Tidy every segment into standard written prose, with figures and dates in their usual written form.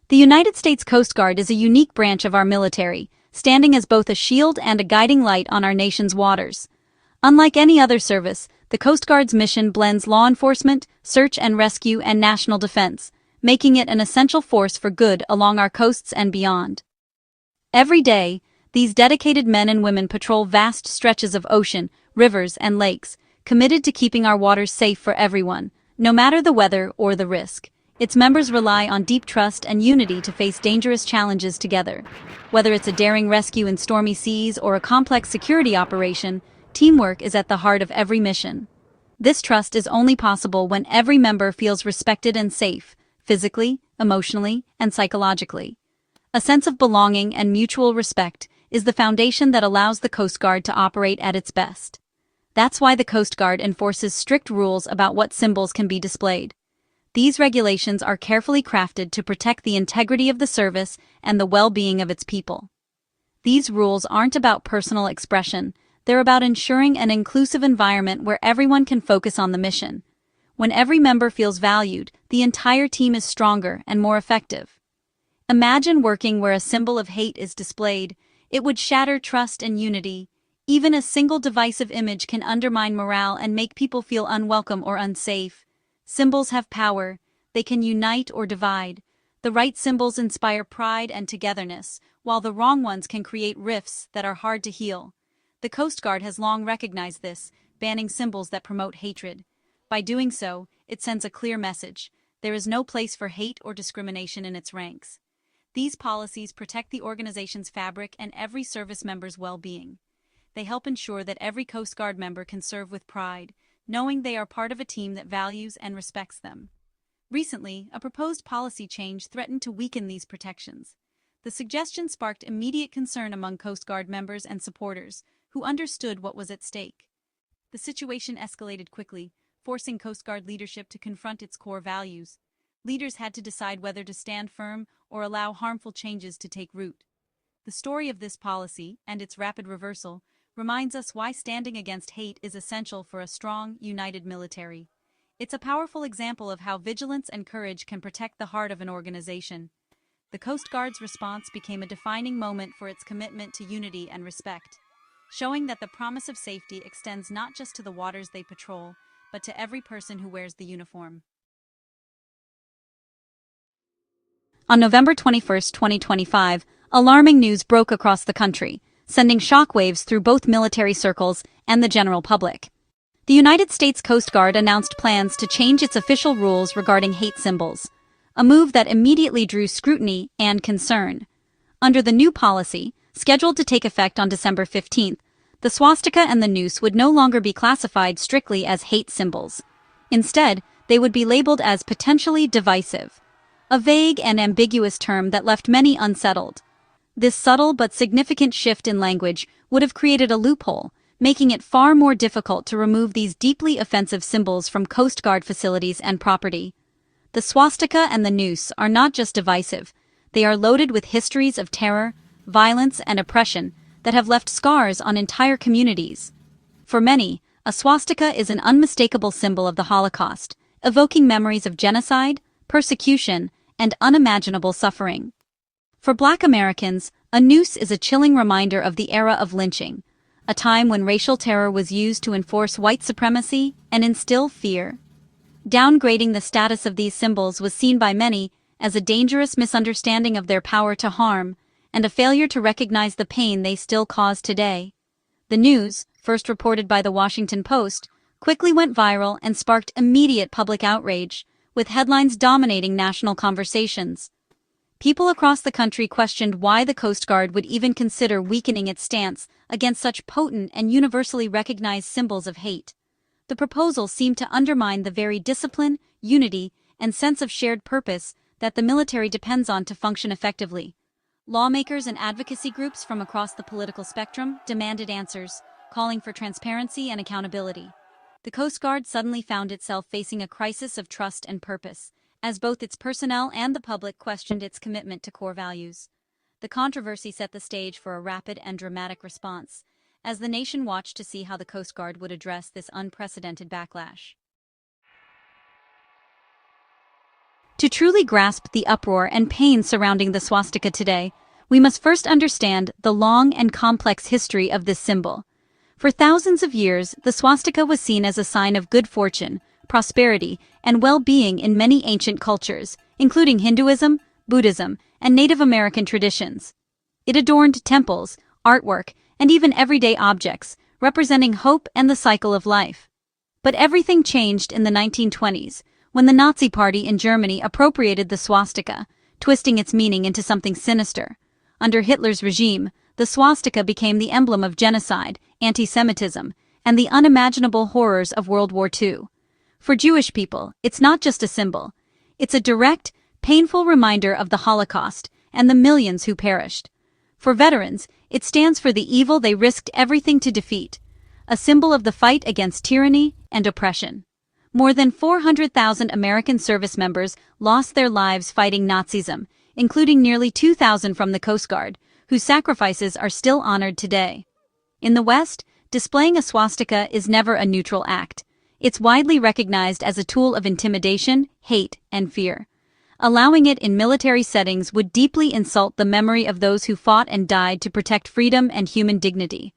The United States Coast Guard is a unique branch of our military, standing as both a shield and a guiding light on our nation's waters. Unlike any other service, the Coast Guard's mission blends law enforcement, search and rescue, and national defense, making it an essential force for good along our coasts and beyond. Every day, these dedicated men and women patrol vast stretches of ocean, rivers, and lakes, committed to keeping our waters safe for everyone, no matter the weather or the risk. Its members rely on deep trust and unity to face dangerous challenges together. Whether it's a daring rescue in stormy seas or a complex security operation, teamwork is at the heart of every mission. This trust is only possible when every member feels respected and safe, physically, emotionally, and psychologically. A sense of belonging and mutual respect is the foundation that allows the Coast Guard to operate at its best. That's why the Coast Guard enforces strict rules about what symbols can be displayed. These regulations are carefully crafted to protect the integrity of the service and the well-being of its people. These rules aren't about personal expression, they're about ensuring an inclusive environment where everyone can focus on the mission. When every member feels valued, the entire team is stronger and more effective. Imagine working where a symbol of hate is displayed. It would shatter trust and unity. Even a single divisive image can undermine morale and make people feel unwelcome or unsafe. Symbols have power. They can unite or divide. The right symbols inspire pride and togetherness, while the wrong ones can create rifts that are hard to heal. The Coast Guard has long recognized this, banning symbols that promote hatred. By doing so, it sends a clear message. There is no place for hate or discrimination in its ranks. These policies protect the organization's fabric and every service member's well-being. They help ensure that every Coast Guard member can serve with pride, knowing they are part of a team that values and respects them. Recently, a proposed policy change threatened to weaken these protections. The suggestion sparked immediate concern among Coast Guard members and supporters, who understood what was at stake. The situation escalated quickly, forcing Coast Guard leadership to confront its core values. Leaders had to decide whether to stand firm or allow harmful changes to take root. The story of this policy, and its rapid reversal, reminds us why standing against hate is essential for a strong, united military. It's a powerful example of how vigilance and courage can protect the heart of an organization. The Coast Guard's response became a defining moment for its commitment to unity and respect, showing that the promise of safety extends not just to the waters they patrol, but to every person who wears the uniform. On November 21, 2025, alarming news broke across the country, sending shockwaves through both military circles and the general public. The United States Coast Guard announced plans to change its official rules regarding hate symbols, a move that immediately drew scrutiny and concern. Under the new policy, scheduled to take effect on December 15th, the swastika and the noose would no longer be classified strictly as hate symbols. Instead, they would be labeled as potentially divisive, a vague and ambiguous term that left many unsettled. This subtle but significant shift in language would have created a loophole, making it far more difficult to remove these deeply offensive symbols from Coast Guard facilities and property. The swastika and the noose are not just divisive, they are loaded with histories of terror, violence, and oppression that have left scars on entire communities. For many, a swastika is an unmistakable symbol of the Holocaust, evoking memories of genocide, persecution, and unimaginable suffering. For Black Americans, a noose is a chilling reminder of the era of lynching, a time when racial terror was used to enforce white supremacy and instill fear. Downgrading the status of these symbols was seen by many as a dangerous misunderstanding of their power to harm and a failure to recognize the pain they still cause today. The news, first reported by the Washington Post, quickly went viral and sparked immediate public outrage, with headlines dominating national conversations. People across the country questioned why the Coast Guard would even consider weakening its stance against such potent and universally recognized symbols of hate. The proposal seemed to undermine the very discipline, unity, and sense of shared purpose that the military depends on to function effectively. Lawmakers and advocacy groups from across the political spectrum demanded answers, calling for transparency and accountability. The Coast Guard suddenly found itself facing a crisis of trust and purpose, as both its personnel and the public questioned its commitment to core values. The controversy set the stage for a rapid and dramatic response, as the nation watched to see how the Coast Guard would address this unprecedented backlash. To truly grasp the uproar and pain surrounding the swastika today, we must first understand the long and complex history of this symbol. For thousands of years, the swastika was seen as a sign of good fortune, prosperity, and well-being in many ancient cultures, including Hinduism, Buddhism, and Native American traditions. It adorned temples, artwork, and even everyday objects, representing hope and the cycle of life. But everything changed in the 1920s, when the Nazi Party in Germany appropriated the swastika, twisting its meaning into something sinister. Under Hitler's regime, the swastika became the emblem of genocide, anti-Semitism, and the unimaginable horrors of World War II. For Jewish people, it's not just a symbol. It's a direct, painful reminder of the Holocaust and the millions who perished. For veterans, it stands for the evil they risked everything to defeat, a symbol of the fight against tyranny and oppression. More than 400,000 American service members lost their lives fighting Nazism, including nearly 2,000 from the Coast Guard, whose sacrifices are still honored today. In the West, displaying a swastika is never a neutral act. It's widely recognized as a tool of intimidation, hate, and fear. Allowing it in military settings would deeply insult the memory of those who fought and died to protect freedom and human dignity.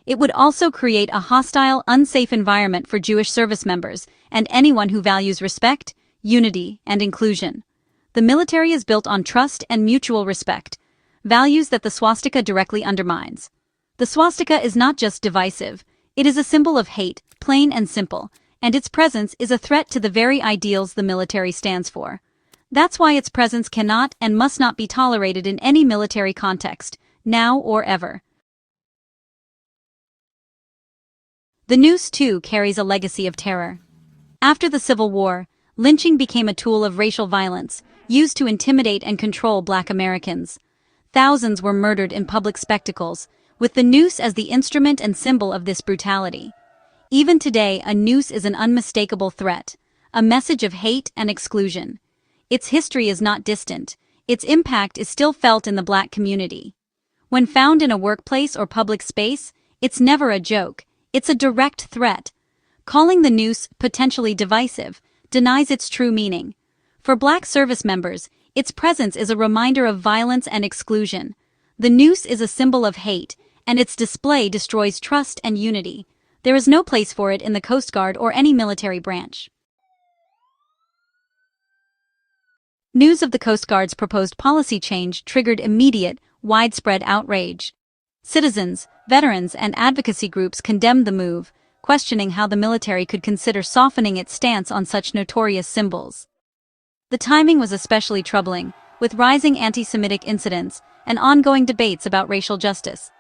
It would also create a hostile, unsafe environment for Jewish service members and anyone who values respect, unity, and inclusion. The military is built on trust and mutual respect, values that the swastika directly undermines. The swastika is not just divisive, it is a symbol of hate, plain and simple, and its presence is a threat to the very ideals the military stands for. That's why its presence cannot and must not be tolerated in any military context, now or ever. The noose, too, carries a legacy of terror. After the Civil War, lynching became a tool of racial violence, used to intimidate and control Black Americans. Thousands were murdered in public spectacles, with the noose as the instrument and symbol of this brutality. Even today, a noose is an unmistakable threat, a message of hate and exclusion. Its history is not distant. Its impact is still felt in the Black community. When found in a workplace or public space, it's never a joke. It's a direct threat. Calling the noose potentially divisive denies its true meaning. For Black service members, its presence is a reminder of violence and exclusion. The noose is a symbol of hate, and its display destroys trust and unity. There is no place for it in the Coast Guard or any military branch. News of the Coast Guard's proposed policy change triggered immediate, widespread outrage. Citizens, veterans, and advocacy groups condemned the move, questioning how the military could consider softening its stance on such notorious symbols. The timing was especially troubling, with rising anti-Semitic incidents and ongoing debates about racial justice.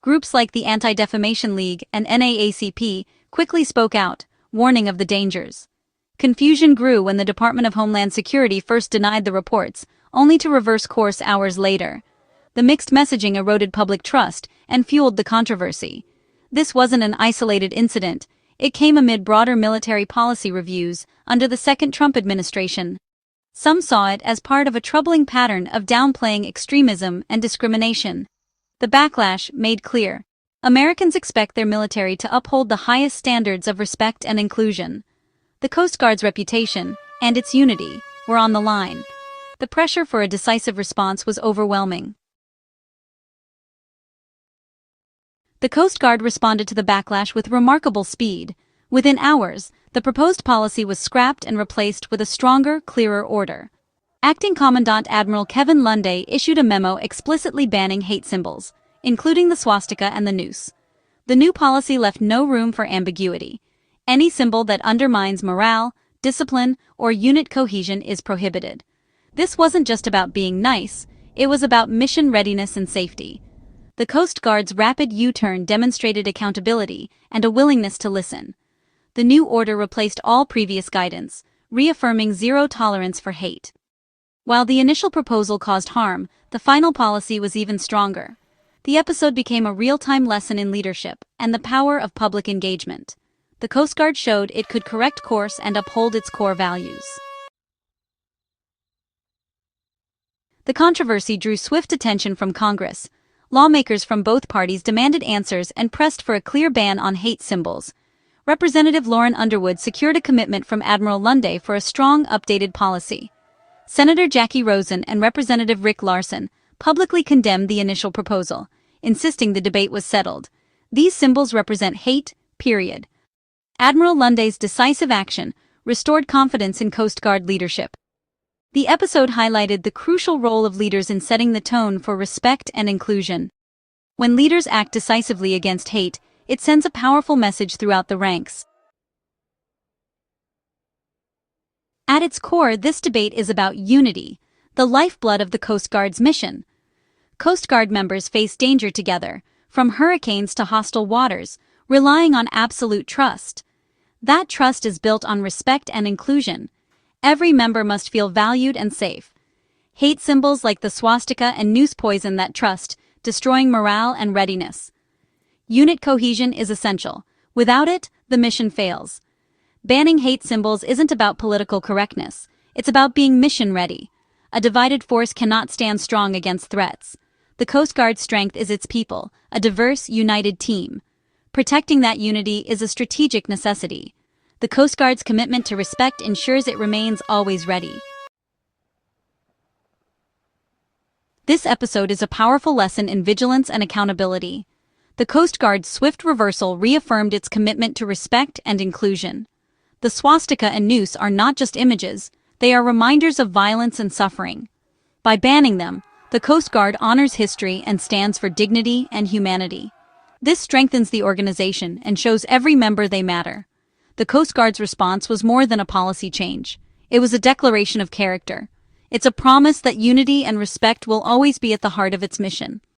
Groups like the Anti-Defamation League and NAACP quickly spoke out, warning of the dangers. Confusion grew when the Department of Homeland Security first denied the reports, only to reverse course hours later. The mixed messaging eroded public trust and fueled the controversy. This wasn't an isolated incident. It came amid broader military policy reviews under the second Trump administration. Some saw it as part of a troubling pattern of downplaying extremism and discrimination. The backlash made clear. Americans expect their military to uphold the highest standards of respect and inclusion. The Coast Guard's reputation and its unity were on the line. The pressure for a decisive response was overwhelming. The Coast Guard responded to the backlash with remarkable speed. Within hours, the proposed policy was scrapped and replaced with a stronger, clearer order. Acting Commandant Admiral Kevin Lunday issued a memo explicitly banning hate symbols, including the swastika and the noose. The new policy left no room for ambiguity. Any symbol that undermines morale, discipline, or unit cohesion is prohibited. This wasn't just about being nice, it was about mission readiness and safety. The Coast Guard's rapid U-turn demonstrated accountability and a willingness to listen. The new order replaced all previous guidance, reaffirming zero tolerance for hate. While the initial proposal caused harm, the final policy was even stronger. The episode became a real-time lesson in leadership and the power of public engagement. The Coast Guard showed it could correct course and uphold its core values. The controversy drew swift attention from Congress. Lawmakers from both parties demanded answers and pressed for a clear ban on hate symbols. Representative Lauren Underwood secured a commitment from Admiral Lunday for a strong, updated policy. Senator Jackie Rosen and Representative Rick Larson publicly condemned the initial proposal, insisting the debate was settled. These symbols represent hate, period. Admiral Lunde's decisive action restored confidence in Coast Guard leadership. The episode highlighted the crucial role of leaders in setting the tone for respect and inclusion. When leaders act decisively against hate, it sends a powerful message throughout the ranks. At its core, this debate is about unity, the lifeblood of the Coast Guard's mission. Coast Guard members face danger together, from hurricanes to hostile waters, relying on absolute trust. That trust is built on respect and inclusion. Every member must feel valued and safe. Hate symbols like the swastika and noose poison that trust, destroying morale and readiness. Unit cohesion is essential. Without it, the mission fails. Banning hate symbols isn't about political correctness. It's about being mission-ready. A divided force cannot stand strong against threats. The Coast Guard's strength is its people, a diverse, united team. Protecting that unity is a strategic necessity. The Coast Guard's commitment to respect ensures it remains always ready. This episode is a powerful lesson in vigilance and accountability. The Coast Guard's swift reversal reaffirmed its commitment to respect and inclusion. The swastika and noose are not just images, they are reminders of violence and suffering. By banning them, the Coast Guard honors history and stands for dignity and humanity. This strengthens the organization and shows every member they matter. The Coast Guard's response was more than a policy change. It was a declaration of character. It's a promise that unity and respect will always be at the heart of its mission.